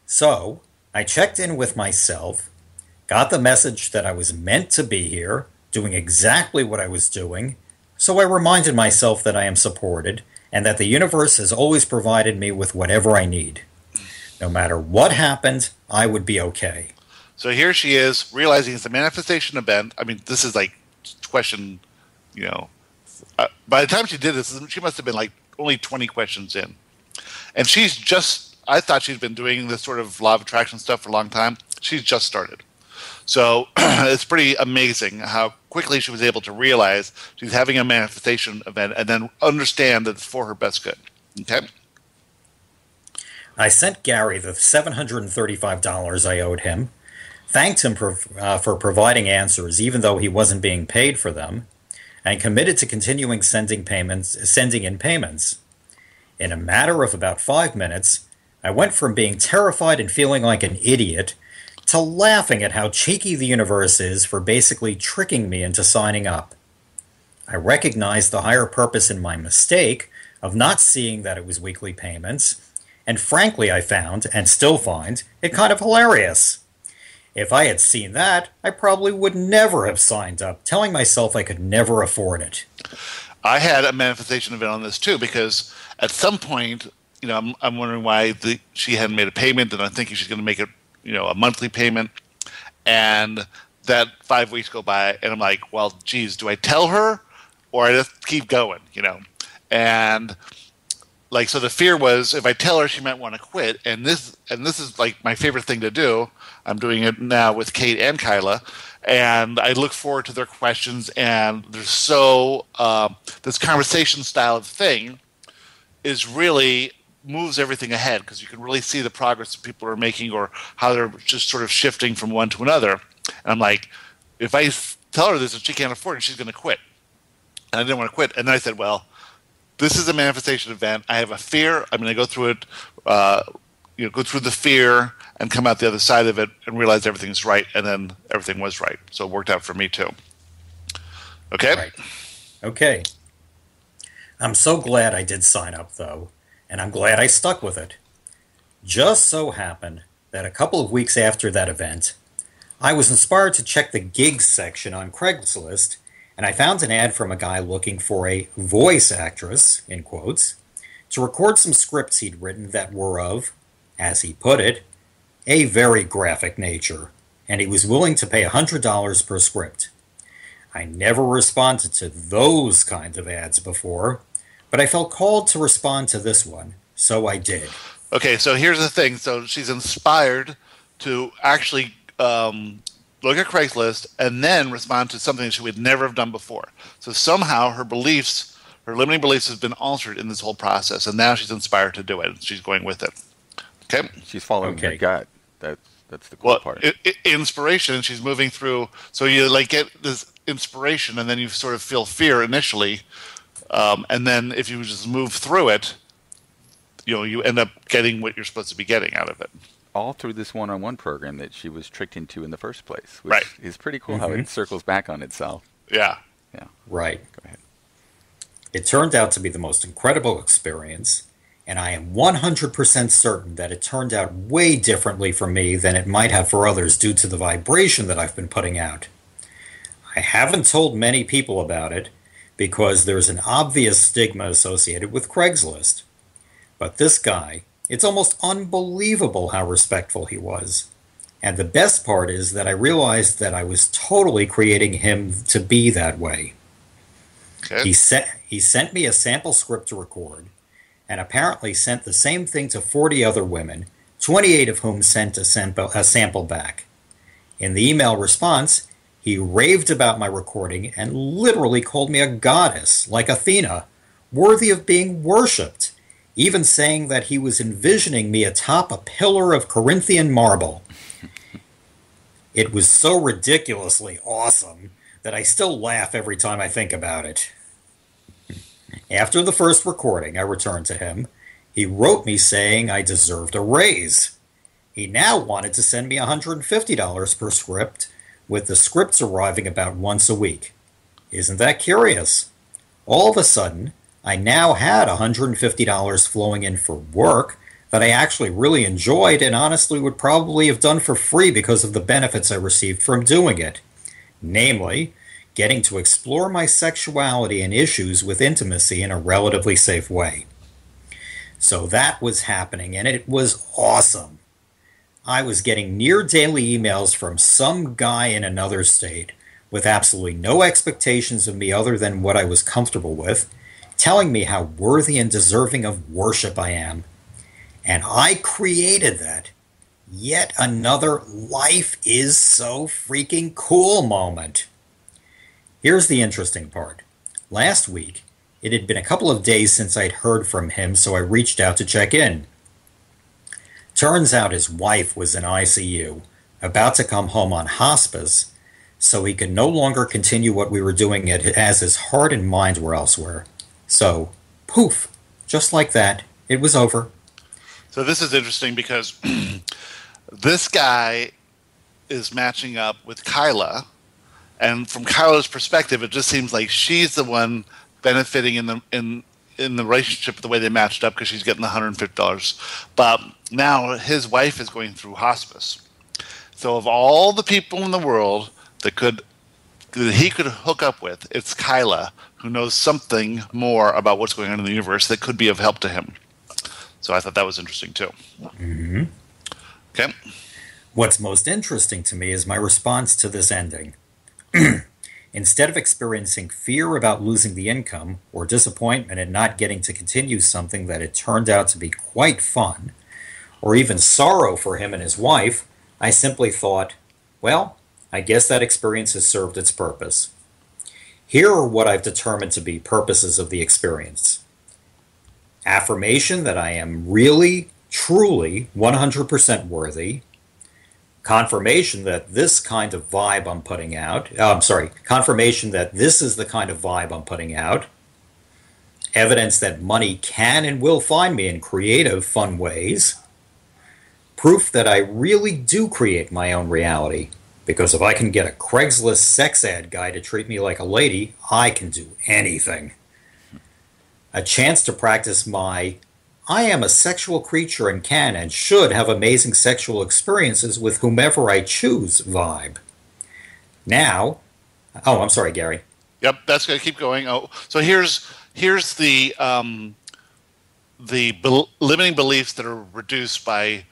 So, I checked in with myself, got the message that I was meant to be here, doing exactly what I was doing, so I reminded myself that I am supported and that the universe has always provided me with whatever I need. No matter what happened, I would be okay. So here she is, realizing it's a manifestation event. I mean, this is like question, by the time she did this, she must have been like only 20 questions in. And I thought she'd been doing this sort of law of attraction stuff for a long time. She's just started. So it's pretty amazing how quickly she was able to realize she's having a manifestation event and then understand that it's for her best good. Okay? I sent Gary the $735 I owed him, thanked him for providing answers even though he wasn't being paid for them, and committed to continuing sending in payments. In a matter of about 5 minutes, I went from being terrified and feeling like an idiot to laughing at how cheeky the universe is for basically tricking me into signing up. I recognized the higher purpose in my mistake of not seeing that it was weekly payments, and frankly I found, and still find, it kind of hilarious. If I had seen that, I probably would never have signed up, telling myself I could never afford it. I had a manifestation event on this too, because at some point, I'm wondering why she hadn't made a payment, and I'm thinking she's going to make it, a monthly payment. And that 5 weeks go by, and I'm like, well, geez, do I tell her or I just keep going, And so the fear was if I tell her, she might want to quit. And this is like my favorite thing to do. I'm doing it now with Kate and Kyla, and I look forward to their questions. And they're so this conversation style of thing is really moves everything ahead because you can really see the progress that people are making or how they're just sort of shifting from one to another. And I'm like, if I tell her this and she can't afford it, she's going to quit. And I didn't want to quit. And then I said, well, this is a manifestation event. I have a fear. I'm going to go through it, go through the fear and come out the other side of it and realize everything's right. And then everything was right. So it worked out for me too. Okay? Right. Okay. I'm so glad I did sign up, though, and I'm glad I stuck with it. Just so happened that a couple of weeks after that event, I was inspired to check the gigs section on Craigslist, and I found an ad from a guy looking for a voice actress, in quotes, to record some scripts he'd written that were of, as he put it, a very graphic nature, and he was willing to pay $100 per script. I never responded to those kinds of ads before, but I felt called to respond to this one, so I did. Okay, so here's the thing. So she's inspired to actually look at Craigslist and then respond to something that she would never have done before. So somehow her limiting beliefs has been altered in this whole process, and now she's inspired to do it. She's going with it. Okay? She's following her gut. That's the cool part. Inspiration, she's moving through. So you get this inspiration, and then you sort of feel fear initially, and then if you just move through it, you end up getting what you're supposed to be getting out of it. All through this one-on-one program that she was tricked into in the first place, which is pretty cool how it circles back on itself. Yeah. Yeah. Right. Go ahead. It turned out to be the most incredible experience, and I am 100% certain that it turned out way differently for me than it might have for others due to the vibration that I've been putting out. I haven't told many people about it because there's an obvious stigma associated with Craigslist. But this guy, it's almost unbelievable how respectful he was. And the best part is that I realized that I was totally creating him to be that way. Okay. He sent me a sample script to record, and apparently sent the same thing to 40 other women, 28 of whom sent a sample back. In the email response, he raved about my recording and literally called me a goddess, like Athena, worthy of being worshipped, even saying that he was envisioning me atop a pillar of Corinthian marble. It was so ridiculously awesome that I still laugh every time I think about it. After the first recording I returned to him, he wrote me saying I deserved a raise. He now wanted to send me $150 per script, with the scripts arriving about once a week. Isn't that curious? All of a sudden, I now had $150 flowing in for work that I actually really enjoyed and honestly would probably have done for free because of the benefits I received from doing it. Namely, getting to explore my sexuality and issues with intimacy in a relatively safe way. So that was happening, and it was awesome. I was getting near daily emails from some guy in another state with absolutely no expectations of me other than what I was comfortable with, telling me how worthy and deserving of worship I am. And I created that. Yet another life is so freaking cool moment. Here's the interesting part. Last week, it had been a couple of days since I'd heard from him, so I reached out to check in. Turns out his wife was in ICU, about to come home on hospice, so he could no longer continue what we were doing as his heart and mind were elsewhere. So, poof, just like that, it was over. So this is interesting because this guy is matching up with Kyla, and from Kyla's perspective, it just seems like she's the one benefiting in the relationship the way they matched up because she's getting the $150. But now his wife is going through hospice. So of all the people in the world that he could hook up with, it's Kyla, who knows something more about what's going on in the universe that could be of help to him. So I thought that was interesting too. Mm-hmm. Okay. What's most interesting to me is my response to this ending. Instead of experiencing fear about losing the income or disappointment at not getting to continue something that had turned out to be quite fun, or even sorrow for him and his wife, I simply thought, well, I guess that experience has served its purpose. Here are what I've determined to be purposes of the experience. Affirmation that I am really, truly 100% worthy. Confirmation that this kind of vibe I'm putting out. Confirmation that this is the kind of vibe I'm putting out. Evidence that money can and will find me in creative, fun ways. Proof that I really do create my own reality. Because if I can get a Craigslist sex ad guy to treat me like a lady, I can do anything. A chance to practice my I am a sexual creature and can and should have amazing sexual experiences with whomever I choose vibe. Now, I'm sorry, Gary. Yep, that's going to keep going. Oh, so here's the limiting beliefs that are reduced by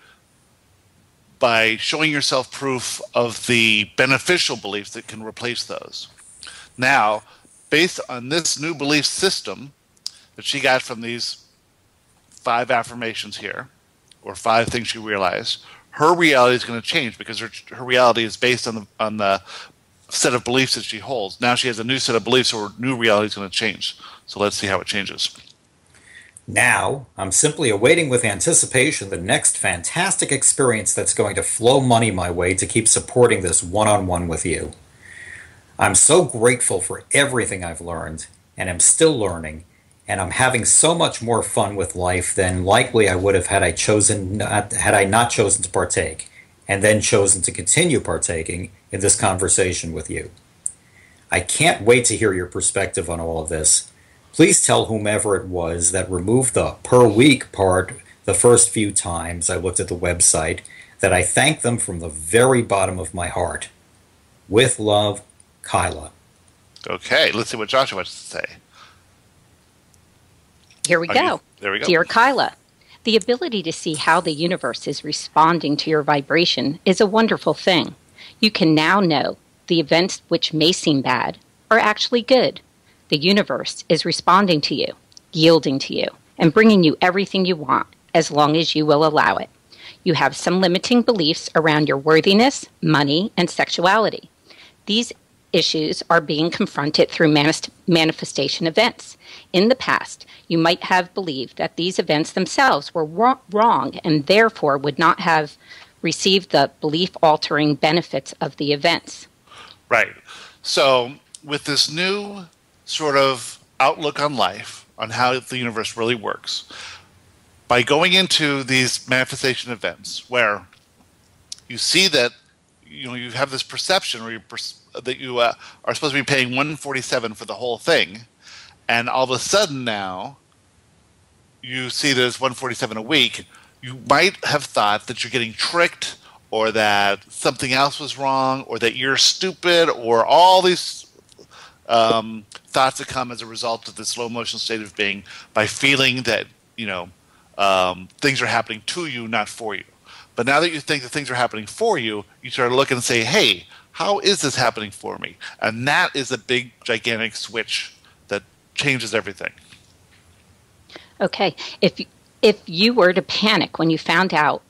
showing yourself proof of the beneficial beliefs that can replace those. Now, based on this new belief system that she got from these 5 affirmations here, or 5 things she realized, her reality is going to change because her reality is based on the set of beliefs that she holds. Now she has a new set of beliefs, so her new reality is going to change. So let's see how it changes. Now, I'm simply awaiting with anticipation the next fantastic experience that's going to flow money my way to keep supporting this one-on-one with you. I'm so grateful for everything I've learned, and am still learning, and I'm having so much more fun with life than likely I would have had I not chosen to partake, and then chosen to continue partaking in this conversation with you. I can't wait to hear your perspective on all of this. Please tell whomever it was that removed the per week part the first few times I looked at the website that I thank them from the very bottom of my heart. With love, Kyla. Okay, let's see what Joshua has to say. Here we go. There we go. Dear Kyla, the ability to see how the universe is responding to your vibration is a wonderful thing. You can now know the events which may seem bad are actually good. The universe is responding to you, yielding to you, and bringing you everything you want as long as you will allow it. You have some limiting beliefs around your worthiness, money, and sexuality. These issues are being confronted through manifestation events. In the past, you might have believed that these events themselves were wrong and therefore would not have received the belief-altering benefits of the events. Right. So with this new sort of outlook on life, on how the universe really works, by going into these manifestation events where you see that you have this perception where that you are supposed to be paying $147 for the whole thing, and all of a sudden now you see that it's $147 a week, you might have thought that you're getting tricked, or that something else was wrong, or that you're stupid, or all these thoughts that come as a result of this low emotional state of being by feeling that things are happening to you, not for you. But now that you think that things are happening for you, you start to look and say, hey, how is this happening for me? And that is a big, gigantic switch that changes everything. Okay. If you were to panic when you found out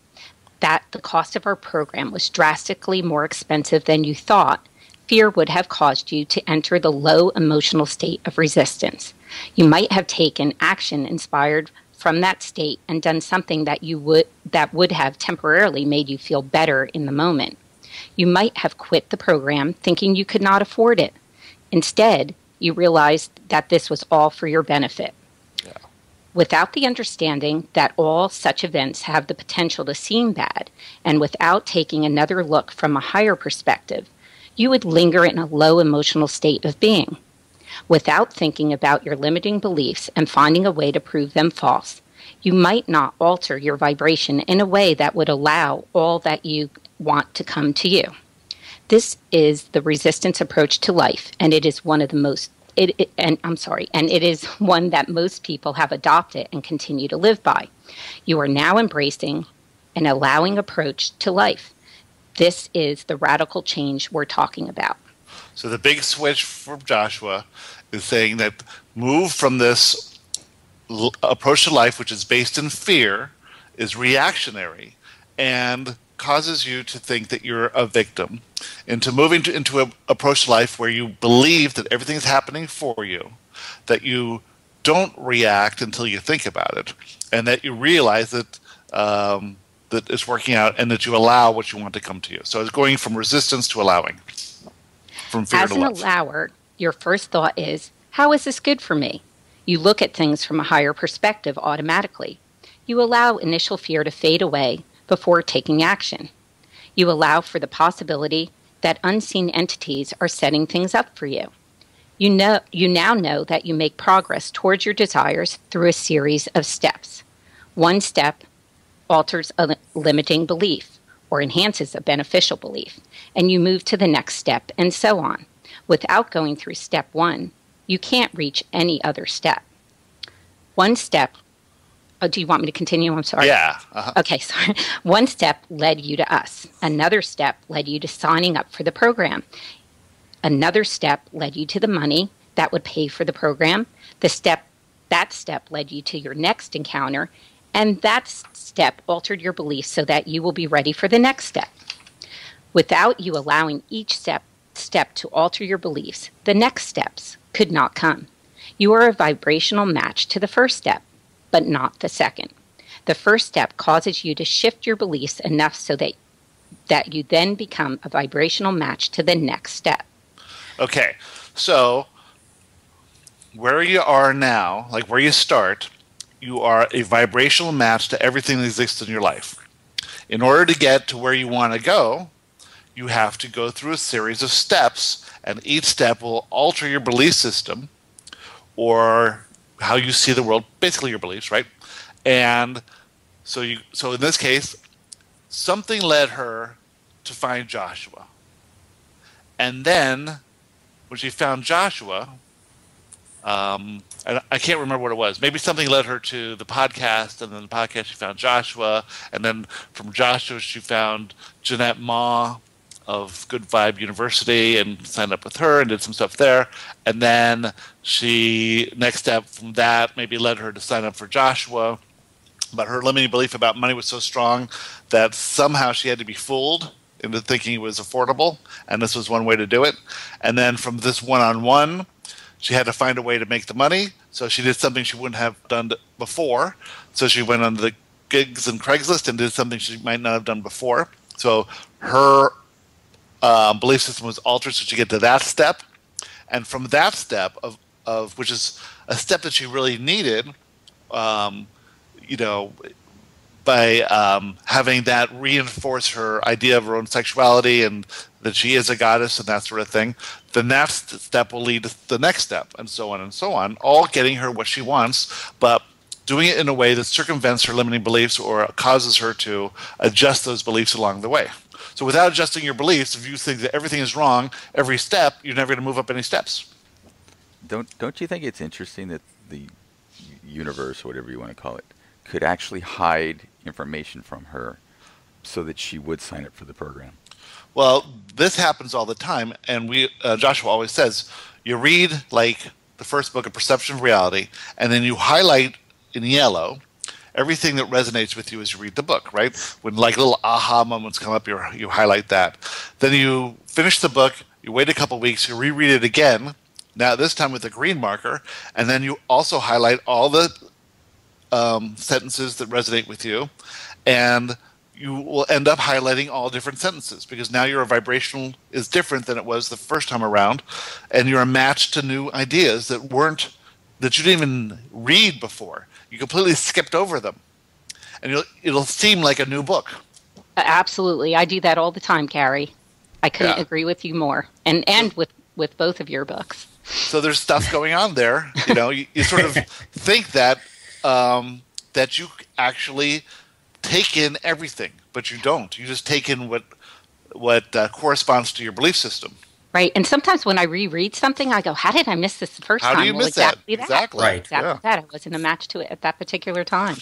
that the cost of our program was drastically more expensive than you thought, fear would have caused you to enter the low emotional state of resistance. You might have taken action inspired from that state and done something that would have temporarily made you feel better in the moment. You might have quit the program thinking you could not afford it. Instead, you realized that this was all for your benefit. Yeah. Without the understanding that all such events have the potential to seem bad, and without taking another look from a higher perspective, you would linger in a low emotional state of being. Without thinking about your limiting beliefs and finding a way to prove them false, you might not alter your vibration in a way that would allow all that you want to come to you. This is the resistance approach to life, and it is one of the most and it is one that most people have adopted and continue to live by. You are now embracing an allowing approach to life. This is the radical change we're talking about. So the big switch for Joshua is saying that move from this approach to life, which is based in fear, is reactionary, and causes you to think that you're a victim, into moving into an approach to life where you believe that everything is happening for you, that you don't react until you think about it, and that you realize that that it's working out, and that you allow what you want to come to you. So it's going from resistance to allowing, from fear to love. As an allower, your first thought is, how is this good for me? You look at things from a higher perspective automatically. You allow initial fear to fade away before taking action. You allow for the possibility that unseen entities are setting things up for you. You now know that you make progress towards your desires through a series of steps. One step alters a limiting belief or enhances a beneficial belief, and you move to the next step, and so on. Without going through step one, you can't reach any other step. One step. Oh, do you want me to continue? I'm sorry. Yeah. Uh-huh. Okay, sorry. One step led you to us. Another step led you to signing up for the program. Another step led you to the money that would pay for the program. That step led you to your next encounter, and that step altered your beliefs so that you will be ready for the next step. Without you allowing each step to alter your beliefs, the next steps could not come. You are a vibrational match to the first step, but not the second. The first step causes you to shift your beliefs enough so that you then become a vibrational match to the next step. Okay, so where you are now, like where you start, you are a vibrational match to everything that exists in your life. In order to get to where you want to go, you have to go through a series of steps, and each step will alter your belief system or how you see the world, basically your beliefs, right? And so in this case, something led her to find Joshua. And then when she found Joshua, and I can't remember what it was. Maybe something led her to the podcast, and then the podcast she found Joshua, and then from Joshua she found Jeanette Ma of Good Vibe University and signed up with her and did some stuff there. And then next step from that maybe led her to sign up for Joshua. But her limiting belief about money was so strong that somehow she had to be fooled into thinking it was affordable, and this was one way to do it. And then from this one-on-one, she had to find a way to make the money, so she did something she wouldn't have done before. So she went on the gigs and Craigslist and did something she might not have done before. So her belief system was altered, so she get to that step. And from that step, of which is a step that she really needed, by having that reinforce her idea of her own sexuality and that she is a goddess and that sort of thing, the next step will lead to the next step, and so on, all getting her what she wants, but doing it in a way that circumvents her limiting beliefs or causes her to adjust those beliefs along the way. So without adjusting your beliefs, if you think that everything is wrong, every step, you're never going to move up any steps. Don't you think it's interesting that the universe, whatever you want to call it, could actually hide information from her so that she would sign up for the program? Well, this happens all the time, and Joshua always says, you read like the first book of Perception of Reality, and then you highlight in yellow everything that resonates with you as you read the book, right? When like little aha moments come up, you highlight that. Then you finish the book, you wait a couple weeks, you reread it again, now this time with a green marker, and then you also highlight all the sentences that resonate with you, and you will end up highlighting all different sentences because now your vibrational is different than it was the first time around, and you're a match to new ideas that you didn't even read before. You completely skipped over them, and it'll seem like a new book. Absolutely, I do that all the time, Carrie. I couldn't agree with you more, and with both of your books. So there's stuff going on there. You sort of think that that you actually take in everything, but you don't. You just take in what corresponds to your belief system. Right, and sometimes when I reread something, I go, "How did I miss this the first time?" How do you miss exactly that? Exactly. Right. Exactly that. I wasn't a match to it at that particular time.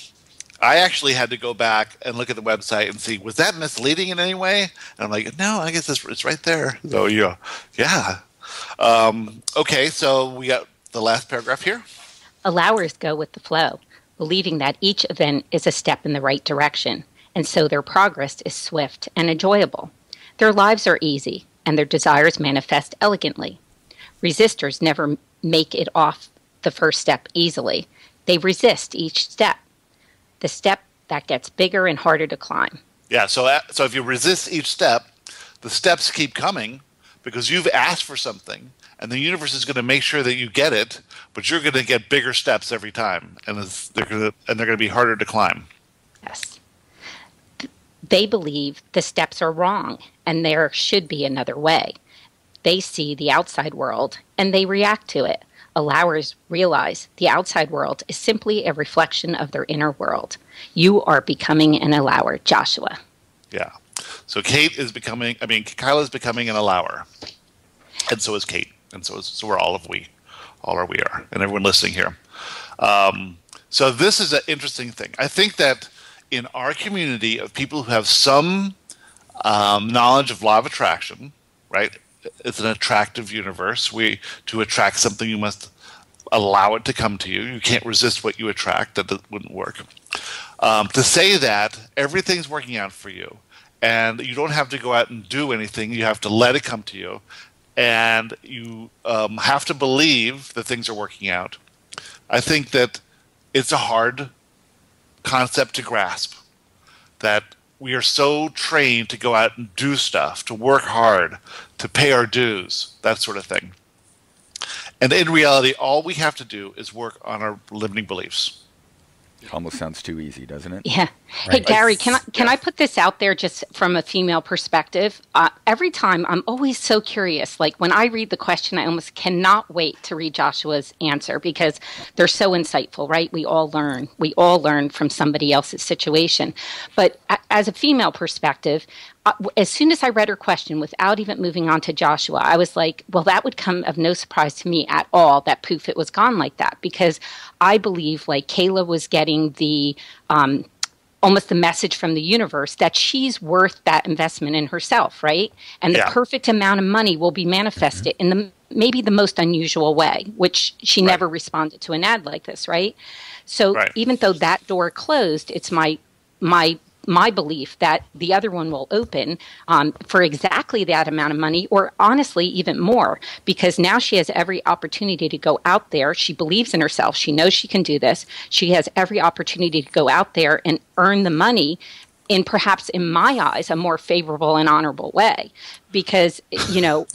I actually had to go back and look at the website and see, was that misleading in any way? And I'm like, no, I guess it's right there. So yeah. Okay, so we got the last paragraph here. Allowers go with the flow, believing that each event is a step in the right direction, and so their progress is swift and enjoyable. Their lives are easy, and their desires manifest elegantly. Resistors never make it off the first step easily. They resist each step, the step that gets bigger and harder to climb. Yeah, so if you resist each step, the steps keep coming because you've asked for something, and the universe is going to make sure that you get it, but you're going to get bigger steps every time, and they're going to be harder to climb. Yes. They believe the steps are wrong, and there should be another way. They see the outside world, and they react to it. Allowers realize the outside world is simply a reflection of their inner world. You are becoming an allower, Joshua. Yeah. So Kyla is becoming an allower. And so is Kate. And so we're all we are. And everyone listening here. So this is an interesting thing. I think that in our community of people who have some knowledge of law of attraction, right? It's an attractive universe. To attract something, you must allow it to come to you. You can't resist what you attract. That wouldn't work. To say that everything's working out for you, and you don't have to go out and do anything. You have to let it come to you, and you have to believe that things are working out. I think that it's a hard concept to grasp, that we are so trained to go out and do stuff, to work hard, to pay our dues, that sort of thing. And in reality, all we have to do is work on our limiting beliefs. Almost sounds too easy, doesn't it? Yeah. Right. Hey, Gary, can I put this out there just from a female perspective? Every time I'm always so curious. Like when I read the question, I almost cannot wait to read Joshua's answer because they're so insightful, right? We all learn. We all learn from somebody else's situation. But as a female perspective, as soon as I read her question, without even moving on to Joshua, I was like, well, that would come of no surprise to me at all that poof, it was gone like that. Because I believe like Kayla was getting the almost the message from the universe that she's worth that investment in herself, right? And the perfect amount of money will be manifested in maybe the most unusual way, which she never responded to an ad like this, right? So even though that door closed, it's my belief that the other one will open for exactly that amount of money, or honestly, even more, because now she has every opportunity to go out there. She believes in herself. She knows she can do this. She has every opportunity to go out there and earn the money in perhaps, in my eyes, a more favorable and honorable way. Because, you know,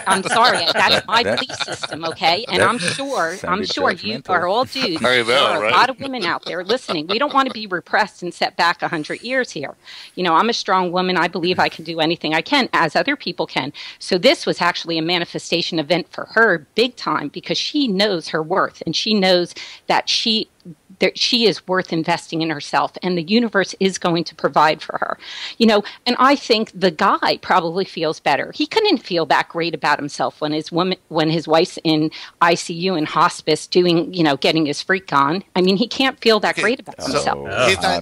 I'm sorry, that's my belief system, okay? And I'm sure you are all dudes. There are a lot of women out there listening. We don't want to be repressed and set back 100 years here. You know, I'm a strong woman. I believe I can do anything I can, as other people can. So this was actually a manifestation event for her big time, because she knows her worth, and she knows that she is worth investing in herself, and the universe is going to provide for her. You know, and I think the guy probably feels better. He couldn't feel that great about himself when his wife's in ICU and hospice doing, you know, getting his freak on. I mean, he can't feel that great about himself.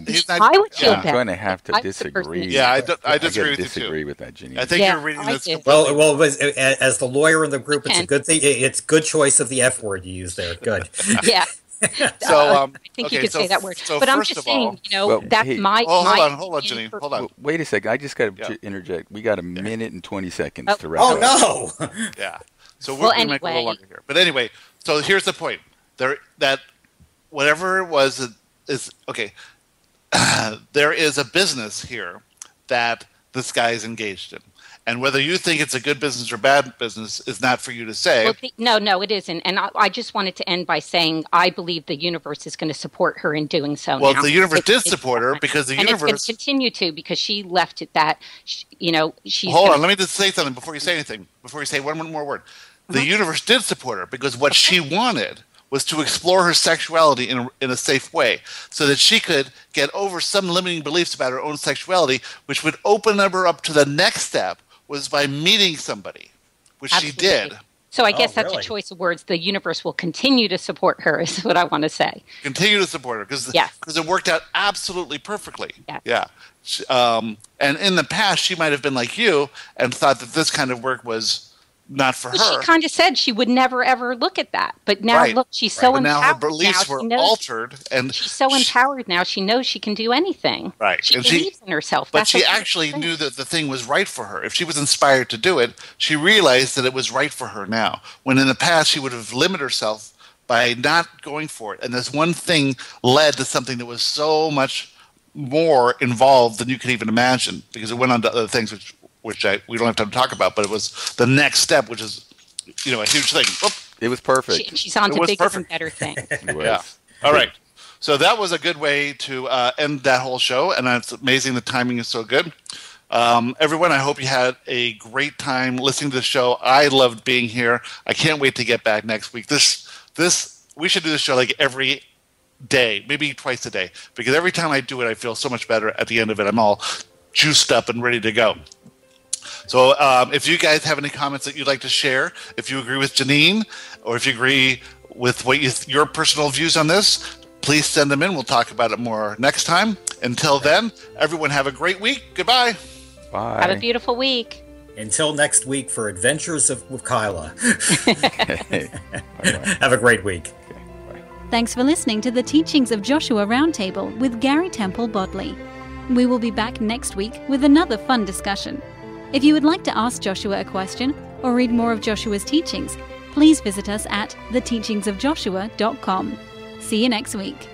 He's not, I would feel better. I'm going to have to disagree. Yeah, I disagree with you too. Disagree with that, Janine. I think you're reading this. Well, as the lawyer in the group, it's a good thing. It's good choice of the F word you used there. Good. Yeah. So I think you could say that word. But I'm just saying, you know, that's my... Hold on, Janine. Hold on. Wait a second. I just got to interject. We got a minute and 20 seconds to wrap up. Oh, no! Yeah. So we're going to make it a little longer here. But anyway, so here's the point. That whatever it was is... Okay. There is a business here that this guy is engaged in. And whether you think it's a good business or bad business is not for you to say. Well, no, it isn't. And I just wanted to end by saying I believe the universe is going to support her in doing so. Well, the universe did support her because the universe... And it's going to continue to, because she left it that, you know, she's... Hold on, let me just say something before you say anything. Before you say one more word. The universe did support her because what she wanted was to explore her sexuality in a safe way so that she could get over some limiting beliefs about her own sexuality, which would open her up to the next step, was by meeting somebody, which she did. So I guess that's a choice of words. The universe will continue to support her, is what I want to say. Continue to support her, because it worked out absolutely perfectly. Yes. Yeah. And in the past, she might have been like you and thought that this kind of work was not for her. She kind of said she would never, ever look at that. But now, look, she's so empowered. Now her beliefs were altered. And she's so empowered now, she knows she can do anything. Right. She believes in herself. But she actually knew that the thing was right for her. If she was inspired to do it, she realized that it was right for her now. When in the past, she would have limited herself by not going for it. And this one thing led to something that was so much more involved than you could even imagine, because it went on to other things which we don't have time to talk about, but it was the next step, which is, you know, a huge thing. Oop. It was perfect. She's on to bigger and better things. Yeah. All right. So that was a good way to end that whole show, and it's amazing the timing is so good. Everyone, I hope you had a great time listening to the show. I loved being here. I can't wait to get back next week. We should do this show like every day, maybe twice a day, because every time I do it, I feel so much better at the end of it. I'm all juiced up and ready to go. So if you guys have any comments that you'd like to share, if you agree with Janine, or if you agree with your personal views on this, please send them in. We'll talk about it more next time. Until then, everyone have a great week. Goodbye. Bye. Have a beautiful week. Until next week for Adventures with Kyla. Have a great week. Thanks for listening to the Teachings of Joshua Roundtable with Gary Temple Bodley. We will be back next week with another fun discussion. If you would like to ask Joshua a question or read more of Joshua's teachings, please visit us at theteachingsofjoshua.com. See you next week.